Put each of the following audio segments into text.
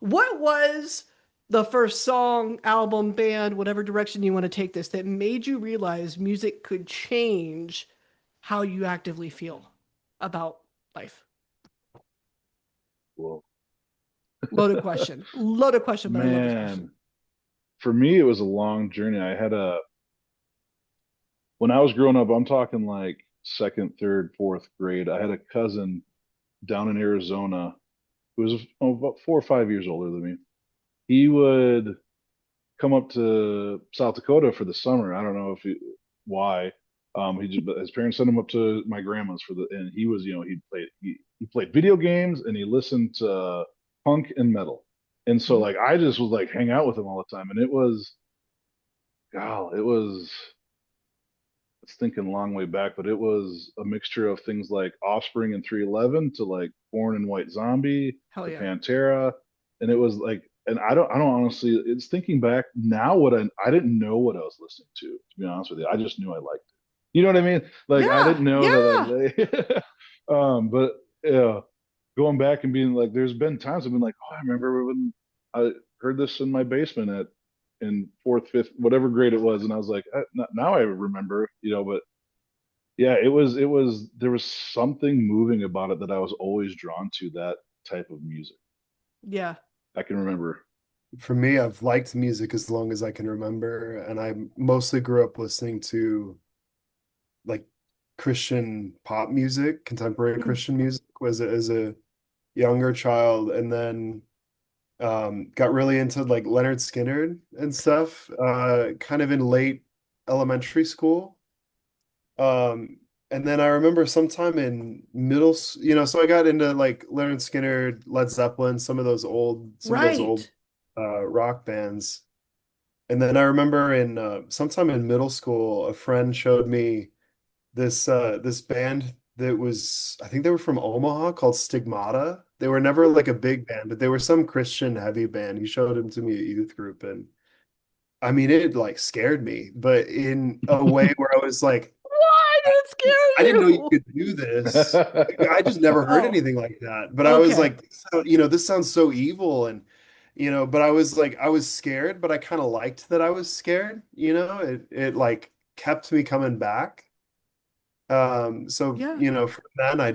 What was the first song, album, band, whatever direction you want to take this, that made you realize music could change how you actively feel about life? Well, Loaded question. Loaded question, but I love this question. man, for me, it was a long journey. When I was growing up, I'm talking like second, third, fourth grade. I had a cousin down in Arizona who was about 4 or 5 years older than me. He would come up to South Dakota for the summer. I don't know why. But his parents sent him up to my grandma's and he was, he played video games and he listened to punk and metal. And so Mhm. like I just was like hang out with him all the time. And it was, it's thinking a long way back, but it was a mixture of things like Offspring and 311 to like Born in White Zombie Hell to yeah. Pantera, and it was like, and I don't honestly. It's thinking back now what I didn't know what I was listening to be honest with you. I just knew I liked it. You know what I mean? Like I Yeah, didn't know yeah. that. But yeah, going back and being like, there's been times I've been like, oh, I remember when I heard this in my basement at in fourth, fifth, whatever grade it was, and I was like, now I remember, But yeah, there was something moving about it that I was always drawn to that type of music. Yeah. I can remember. For me, I've liked music as long as I can remember, and I mostly grew up listening to like Christian pop music, contemporary Mm. Christian music was as a younger child, and then got really into like Leonard Skinner and stuff, kind of in late elementary school. And then I remember sometime in so I got into like Leonard Skinner, Led Zeppelin, some of those old Right. rock bands. And then I remember in sometime in middle school, a friend showed me this band that was, I think they were from Omaha, called Stigmata. They were never like a big band, but they were some Christian heavy band. He showed them to me at youth group, and I mean it like scared me, but in a way where I was like, Why did it I scare didn't know you you? could do this. I just never heard Oh, anything like that. But I was okay. like, this sounds so evil. And, but I was like, I was scared, but I kind of liked that I was scared. It like kept me coming back. So, Yeah. from then I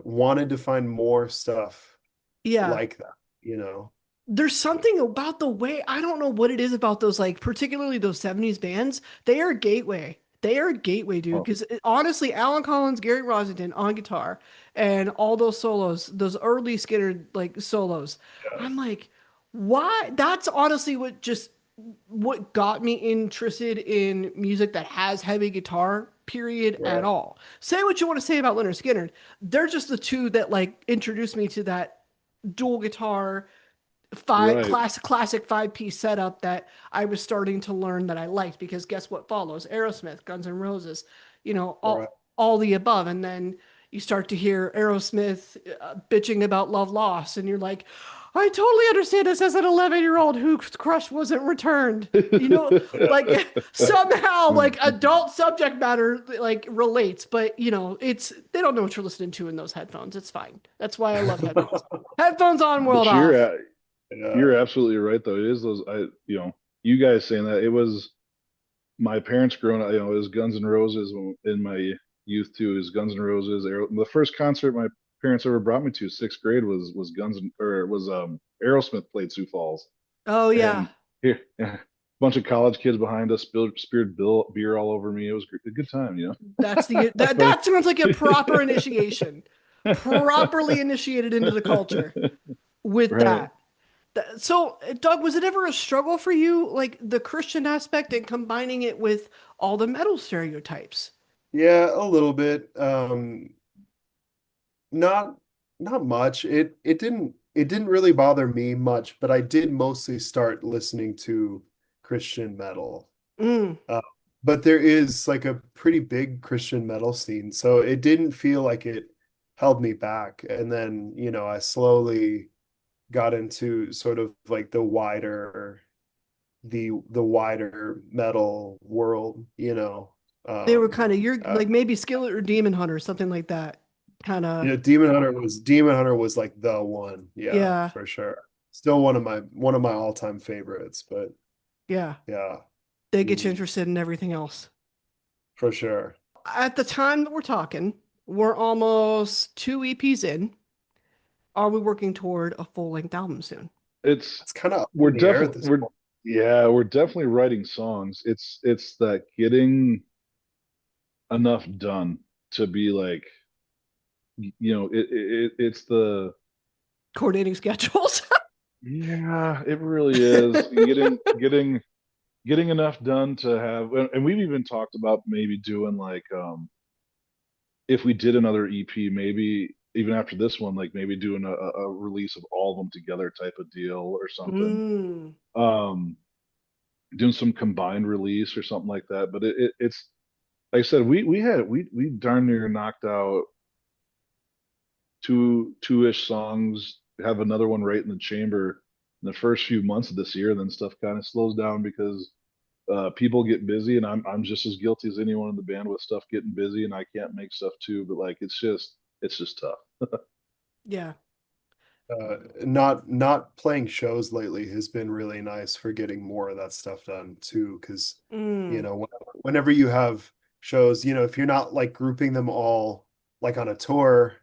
wanted to find more stuff Yeah. like that. There's something about the way, I don't know what it is about those, like, particularly those 70s bands. They are a gateway. They are a gateway, dude. Oh, Because honestly, Alan Collins, Gary Rosington on guitar, and all those solos, those early Skinner like solos, Yeah. I'm like, why? That's honestly what got me interested in music that has heavy guitar, period, at Right. all. Say what you want to say about Leonard Skinner. They're just the two that like introduced me to that dual guitar right. classic 5 piece setup that I was starting to learn that I liked, because guess what follows? Aerosmith, Guns N' Roses, Right. all the above. And then you start to hear Aerosmith bitching about love lost, and you're like, I totally understand this as an 11-year-old whose crush wasn't returned. Like somehow like adult subject matter like relates, but it's they don't know what you're listening to in those headphones. It's fine. That's why I love headphones. Headphones on, world But off. you're Yeah. absolutely right though. It is those you guys saying that it was my parents growing up, it was Guns N' Roses in my youth too. It was Guns N' Roses. The first concert my parents ever brought me to, sixth grade, was Aerosmith played Sioux Falls, Oh yeah. and here, a bunch of college kids behind us spilled beer all over me. It was a good time. That's the that But that sounds like a proper initiation. Properly initiated into the culture with right. that. So, Doug, was it ever a struggle for you, like the Christian aspect and combining it with all the metal stereotypes? Yeah, a little bit. Not not much. It didn't really bother me much, but I did mostly start listening to Christian metal. Mm. Uh, but there is like a pretty big Christian metal scene, so it didn't feel like it held me back. And then, I slowly got into sort of like the wider metal world. They were kind of, you're Uh, like maybe Skillet or Demon Hunter, something like that. kind of. Demon Hunter was like the one. Yeah, Yeah, for sure. Still one of my all-time favorites, but yeah. yeah. They get you Mm, interested in everything else. for sure. At the time that we're talking, we're almost two EPs in. Are we working toward a full-length album soon? It's It's kind of up we're in the air at definitely this we're point. yeah, we're definitely writing songs. It's that getting enough done to be like, it's the Coordinating schedules. yeah, it really is getting enough done to have, and we've even talked about maybe doing like, if we did another EP, maybe even after this one, like maybe doing a release of all of them together type of deal or something. Mm, Um, doing some combined release or something like that. But it's like I said, we darn near knocked out two-ish songs, have another one right in the chamber in the first few months of this year, and then stuff kind of slows down because people get busy, and I'm just as guilty as anyone in the band with stuff getting busy, and I can't make stuff too. But like it's just tough. yeah. Not playing shows lately has been really nice for getting more of that stuff done too, because Mm, whenever you have shows, if you're not like grouping them all like on a tour,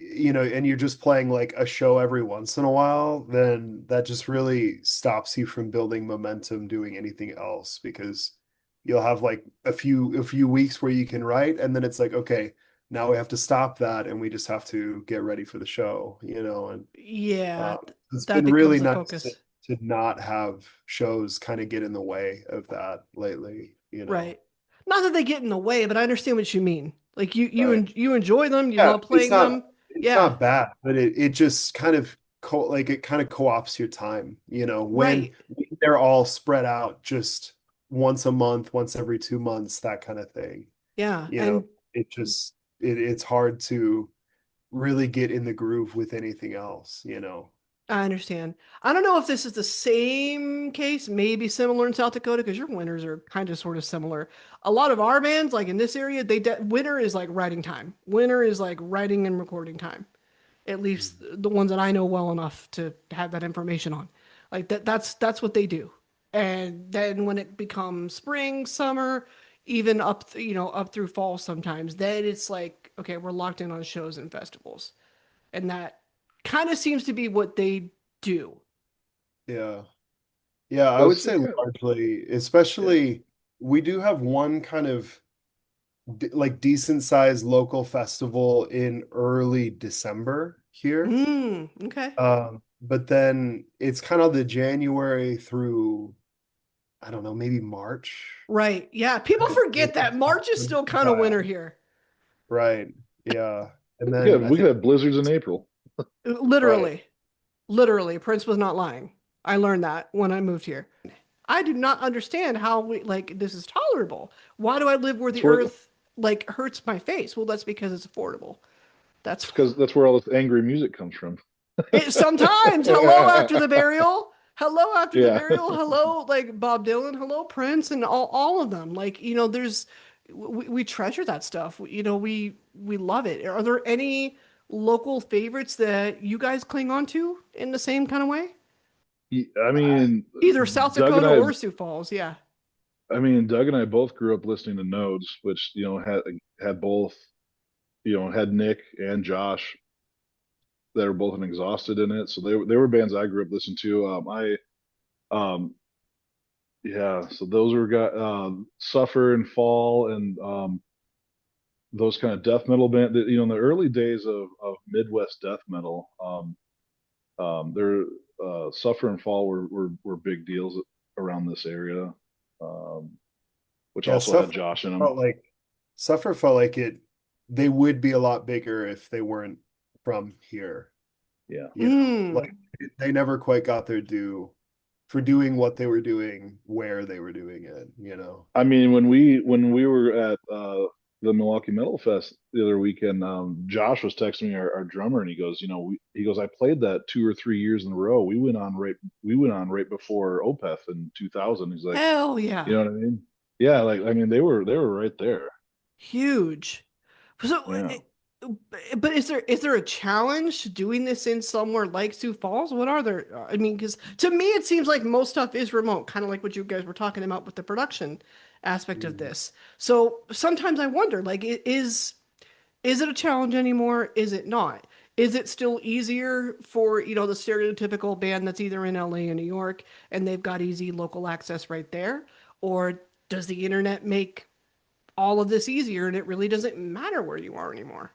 and you're just playing like a show every once in a while, then that just really stops you from building momentum doing anything else because you'll have like a few weeks where you can write, and then it's like, okay, now we have to stop that and we just have to get ready for the show, and yeah, it's that been becomes really the nice to, focus. to not have shows kind of get in the way of that lately. Right. Not that they get in the way, but I understand what you mean. Like Right. you enjoy them, you Yeah, love playing them. it's Yeah, not bad, but it just kind of it kind of co-opts your time, right. when they're all spread out just once a month, once every 2 months, that kind of thing. Yeah, You know, and it's hard to really get in the groove with anything else. I understand. I don't know if this is the same case, maybe similar in South Dakota because your winters are kind of sort of similar. A lot of our bands, like in this area, winter is like writing time. Winter is like writing and recording time. At least Mhm. the ones that I know well enough to have that information on. Like that's what they do. And then when it becomes spring, summer, even up through fall sometimes, then it's like, okay, we're locked in on shows and festivals. And that kind of seems to be what they do. Yeah. Yeah, I Well, would it's say kind of, largely, yeah. especially we do have one kind of like decent sized local festival in early December here. Okay. But then it's kind of the January through, I don't know, maybe March. Right. Yeah. People forget that March is still kind of winter Bad. here. Right. Yeah. And We then could I we could think, have blizzards in April. right. Literally. Literally. Prince was not lying. I learned that when I moved here. I do not understand how this is tolerable. Why do I live where That's the where earth like hurts my face? Well, that's because it's affordable. That's that's where all this angry music comes from. it sometimes. Hello after the burial. Hello after the Yeah. burial. Hello like Bob Dylan. Hello Prince and all of them. Like, there's we treasure that stuff. We love it. Are there any local favorites that you guys cling on to in the same kind of way? I mean, Either South Doug and Dakota I or Sioux Falls. Yeah. Doug and I both grew up listening to Nodes, which had both, had Nick and Josh that were both exhausted in it. So they were bands I grew up listening to. Um yeah, so those were got Suffer and Fall, and those kind of death metal band that, in the early days of Midwest death metal. There Suffer and Fall were big deals around this area. Um, which Yeah, also had Josh in them. felt like Suffer felt like they would be a lot bigger if they weren't from here. Yeah. Mm, Like they never quite got their due for doing what they were doing where they were doing it. I mean, when we were at the Milwaukee Metal Fest the other weekend, Josh was texting me, our drummer, and he goes, he goes, I played that 2 or 3 years in a row. We went on right before Opeth in 2000. He's like, hell you yeah. know what I mean? Yeah, like I mean, they were right there. Huge. So Yeah. But is there a challenge to doing this in somewhere like Sioux Falls? What are there? I mean, because to me it seems like most stuff is remote, kind of like what you guys were talking about with the production aspect of Mm. this. So sometimes I wonder, like, is it a challenge anymore? Is it not? Is it still easier for, the stereotypical band that's either in LA or New York and they've got easy local access right there? Or does the internet make all of this easier and it really doesn't matter where you are anymore?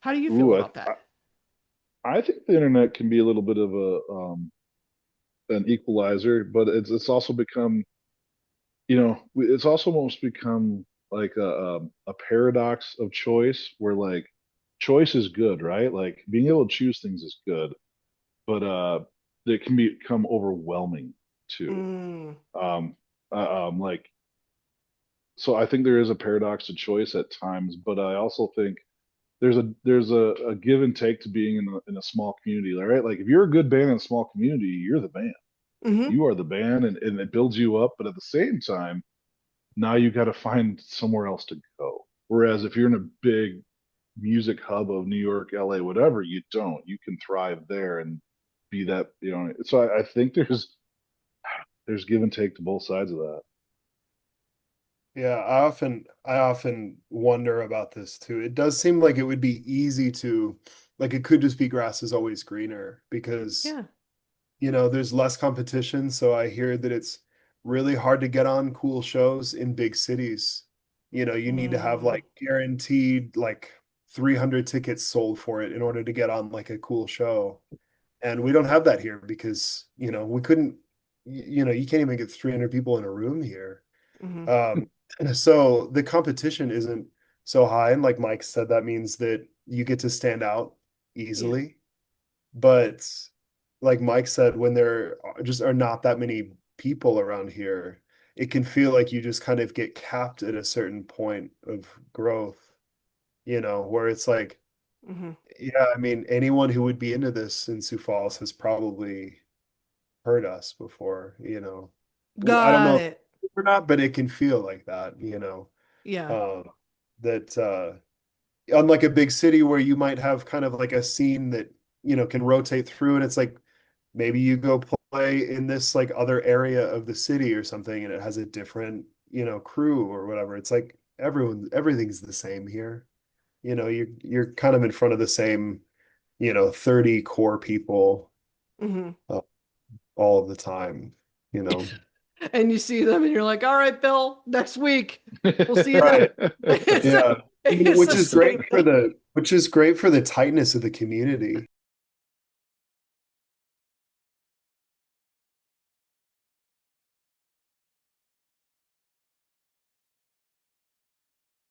How do you feel Ooh, about that? I think the internet can be a little bit of an equalizer, but it's also become, it's also almost become like a paradox of choice where like choice is good, right? Like being able to choose things is good, but it can become overwhelming too. Mm, Um, like so I think there is a paradox to choice at times, but I also think there's a give and take to being in a small community, right? Like if you're a good band in a small community, you're the band. hmm You are the band, and it builds you up. But at the same time, now you got to find somewhere else to go. Whereas if you're in a big music hub of New York, LA, whatever, you don't. You can thrive there and be that, So I think there's give and take to both sides of that. Yeah, I often wonder about this too. It does seem like it would be easy to, like it could just be grass is always greener because, yeah. there's less competition. So I hear that it's really hard to get on cool shows in big cities. You need to have Mm, like guaranteed like 300 tickets sold for it in order to get on like a cool show. And we don't have that here because, we couldn't, you can't even get 300 people in a room here. hmm And so the competition isn't so high. And like Mike said, that means that you get to stand out Yeah. easily. But like Mike said, when there just are not that many people around here, it can feel like you just kind of get capped at a certain point of growth, where it's like, hmm yeah, I mean, anyone who would be into this in Sioux Falls has probably heard us before, I don't Got know if it. or not, but it can feel like that, Yeah. um, that unlike a big city where you might have kind of like a scene that, can rotate through and it's like maybe you go play in this like other area of the city or something and it has a different, crew or whatever. It's like everything's the same here. You're kind of in front of the same, 30 core people hmm uh, all of the time, you know. And you see them and you're like, all right, Bill, next week. We'll see you then. Right. It's, Yeah. it's the same thing. Which is great for the tightness of the community.